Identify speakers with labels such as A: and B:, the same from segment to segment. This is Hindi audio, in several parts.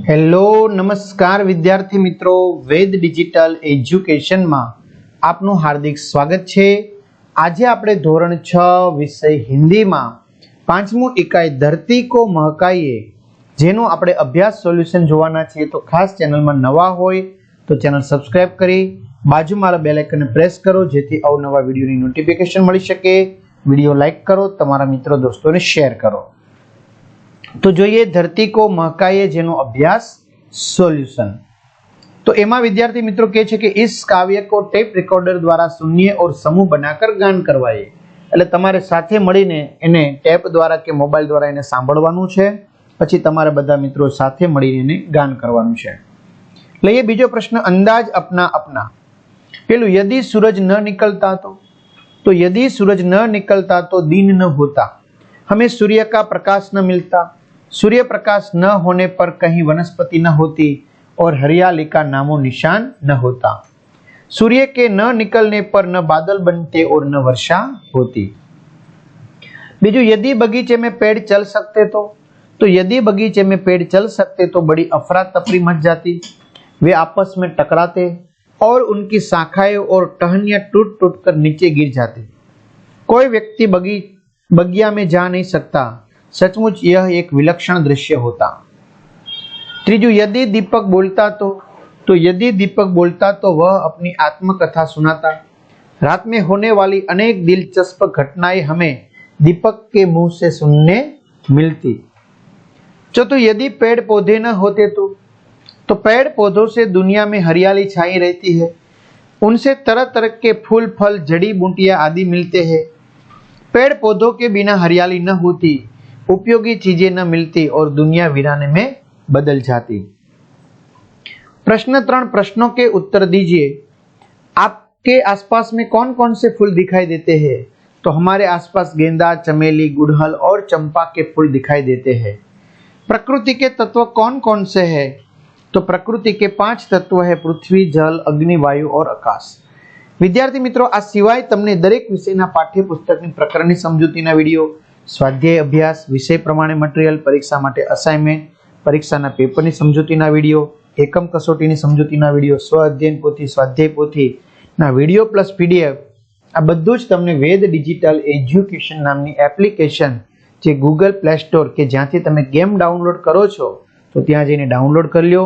A: હેલો નમસ્કાર વિદ્યાર્થી મિત્રો, વેદ ડિજિટલ એજ્યુકેશનમાં આપનું હાર્દિક સ્વાગત છે। આજે આપણે ધોરણ 6 વિષય હિન્દીમાં પાંચમું ઇકાઈ ધરતી કો મહકાઈએ જેનો આપણે અભ્યાસ સોલ્યુશન જોવાના છીએ। તો ખાસ ચેનલમાં નવા હોય તો ચેનલ સબસ્ક્રાઇબ કરી બાજુમાં બેલ આઇકનને પ્રેસ કરો જેથી અવનવા વિડીયોની નોટિફિકેશન મળી શકે। વિડીયો લાઈક કરો, તમારા મિત્રો દોસ્તોને શેર કરો। तो જોઈએ ધરતી કો महकाए જેનો અભ્યાસ સોલ્યુશન। तो એમાં વિદ્યાર્થી મિત્રો કહે છે કે इस काव्य को टेप रिकॉर्डर द्वारा सुनिए और समूह बनाकर गान करवाइए। એટલે તમારે સાથે મળીને એને ટેપ દ્વારા કે મોબાઈલ દ્વારા એને સાંભળવાનું છે, પછી તમારે બધા મિત્રો સાથે મળીને એને ગાન કરવાનું છે। લઈએ બીજો પ્રશ્ન, અંદાજ अपना अपना। પેલું यदि सूरज न निकलता तो यदि सूरज न निकलता तो दिन न होता, हमें सूर्य का प्रकाश न मिलता, सूर्य प्रकाश न होने पर कहीं वनस्पति न होती और हरियाली का नामो निशान न होता, सूर्य के न निकलने पर न बादल बनते और न वर्षा होती। बीजू, यदि बगीचे में पेड़ चल सकते तो यदि बगीचे में पेड़ चल सकते तो बड़ी अफरा तफरी मच जाती, वे आपस में टकराते और उनकी शाखाएं और टहनियां टूट टूट कर नीचे गिर जाती, कोई व्यक्ति बगिया में जा नहीं सकता, सचमुच यह एक विलक्षण दृश्य होता। त्रीजू, यदि दीपक बोलता तो यदि दीपक बोलता तो वह अपनी आत्मकथा सुनाता, रात में होने वाली अनेक दिलचस्प घटनाएं हमें दीपक के मुंह से सुनने मिलती। चौथो, यदि पेड़ पौधे न होते तो पेड़ पौधों से दुनिया में हरियाली छाई रहती है, उनसे तरह तरह के फूल फल जड़ी बूटियां आदि मिलते हैं। पेड़ पौधों के बिना हरियाली न होती, उपयोगी चीजें न मिलती और दुनिया वीराने में बदल जाती। प्रश्न 3, प्रश्नों के उत्तर दीजिए। आपके आसपास में कौन कौन से फूल दिखाई देते हैं? तो हमारे आसपास गेंदा, चमेली, गुड़हल और चंपा के फूल दिखाई देते हैं। प्रकृति के तत्व कौन कौन से हैं? तो प्रकृति के 5 तत्व है, पृथ्वी, जल, अग्नि, वायु और आकाश। विद्यार्थी मित्रों, आ सिवाय तमने दरेक विषयना पाठ्यपुस्तकनी प्रकरणनी समजूतीना विडियो, स्वाध्याय अभ्यास, विषय प्रमाणे मटीरियल, परीक्षा माटे असाइनमेंट, परीक्षाना पेपरनी समजूतीना विडियो, एकम कसोटीनी समजूतीना विडियो, स्व अध्ययन पोथी, स्वाध्याय पोथीना विडियो प्लस पीडीएफ आ बधुं ज तमने वेद डिजिटल एज्युकेशन नामनी एप्लिकेशन जे गूगल प्ले स्टोर के ज्यांथी तमे गेम डाउनलॉड करो छो तो त्यां जईने डाउनलॉड कर ल्यो।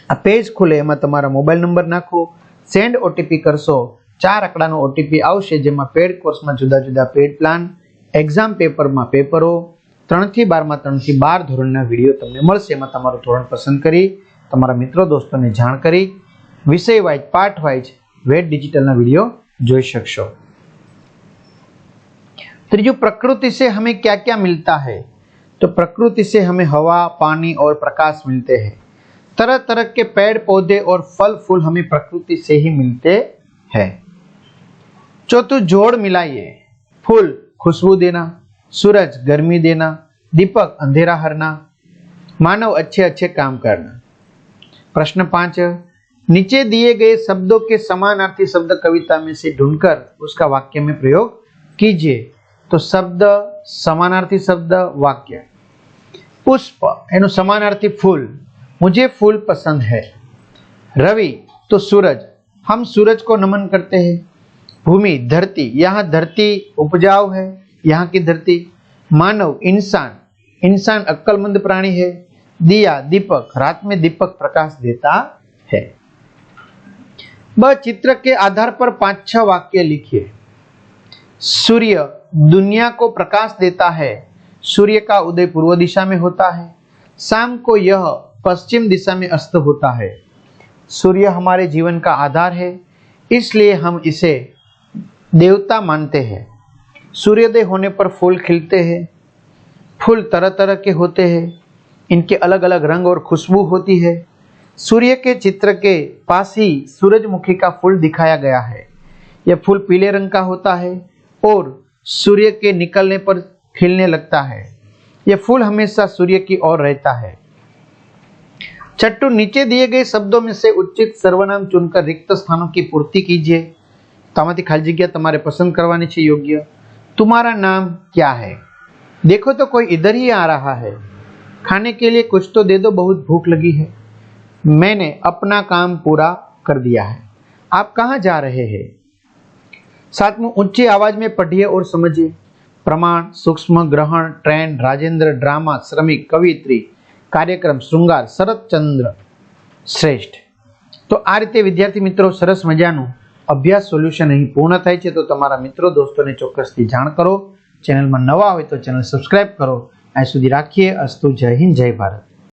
A: आ पेज खुले एमां तमारा मोबाइल नंबर नाखो, सेंड ओटीपी करशो, 4 आंकड़ानो ओटीपी आवशे जेमां पेड कोर्समां जुदा जुदा पेड प्लान, एक्जाम पेपरमां पेपरो, 3 થી 12 માં 3 થી 12 ધોરણના વિડીયો તમને મળશે। એમાં તમારું ધોરણ પસંદ કરી તમારા મિત્રો દોસ્તોને જાણ કરી વિષય વાઇઝ પાઠ વાઇઝ વેદ ડિજિટલના વિડીયો જોઈ શકશો। ત્રીજું, प्रकृति से हमें क्या क्या मिलता है? तो प्रकृति से हमें हवा, पानी और प्रकाश मिलते हैं। तरह तरह के पेड़ पौधे और फल फूल हमें प्रकृति से ही मिलते हैं। चौथुं, जोड़ मिलाइए। फूल खुशबू देना, सूरज गर्मी देना, दीपक अंधेरा हरना, मानव अच्छे अच्छे काम करना। प्रश्न 5, नीचे दिए गए शब्दों के समानार्थी शब्द कविता में से ढूंढकर उसका वाक्य में प्रयोग कीजिए। तो शब्द, समानार्थी शब्द, वाक्य। पुष्प एनु समानार्थी फूल, मुझे फूल पसंद है। रवि तो सूरज, हम सूरज को नमन करते हैं। भूमि धरती, यहाँ धरती उपजाऊ है, यहाँ की धरती। मानव इंसान, इंसान अक्लमंद प्राणी है। दिया दीपक, रात में दीपक प्रकाश देता है। ब, चित्र के आधार पर 5-6 वाक्य लिखिए। सूर्य दुनिया को प्रकाश देता है, सूर्य का उदय पूर्व दिशा में होता है, शाम को यह पश्चिम दिशा में अस्त होता है। सूर्य हमारे जीवन का आधार है, इसलिए हम इसे देवता मानते हैं। सूर्योदय होने पर फूल खिलते हैं। फूल तरह तरह के होते हैं, इनके अलग अलग रंग और खुशबू होती है। सूर्य के चित्र के पास ही सूरजमुखी का फूल दिखाया गया है। यह फूल पीले रंग का होता है और सूर्य के निकलने पर खिलने लगता है। यह फूल हमेशा सूर्य की ओर रहता है। छठ्ठू, नीचे दिए गए शब्दों में से उचित सर्वनाम चुनकर रिक्त स्थानों की पूर्ति कीजिए। तामाथी खाली जगह तमारे पसंद करवानी छे योग्य। तुम्हारा नाम क्या है? देखो तो कोई इधर ही आ रहा है। खाने के लिए कुछ तो दे दो, बहुत भूख लगी है। मैंने अपना काम पूरा कर दिया है। आप कहाँ जा रहे हैं? सातवां, ऊंची आवाज में पढ़िए और समझिए। प्रमाण, सूक्ष्म ग्रहण, ट्रेन, राजेंद्र, ड्रामा, श्रमिक, कवित्री, कार्यक्रम, श्रृंगार, शरतचंद्र श्रेष्ठ। तो आ रीते विद्यार्थी मित्रों सरस मजाનું अभ्यास सोल्यूशन અહીં પૂર્ણ થાય છે। તો તમારા મિત્રો દોસ્તોને ચોક્કસથી જાણ કરો। ચેનલમાં નવા હોય તો ચેનલ સબસ્ક્રાઇબ કરો। અહીં સુધી રાખીએ। અસ્તુ, જય હિન્દ, જય ભારત।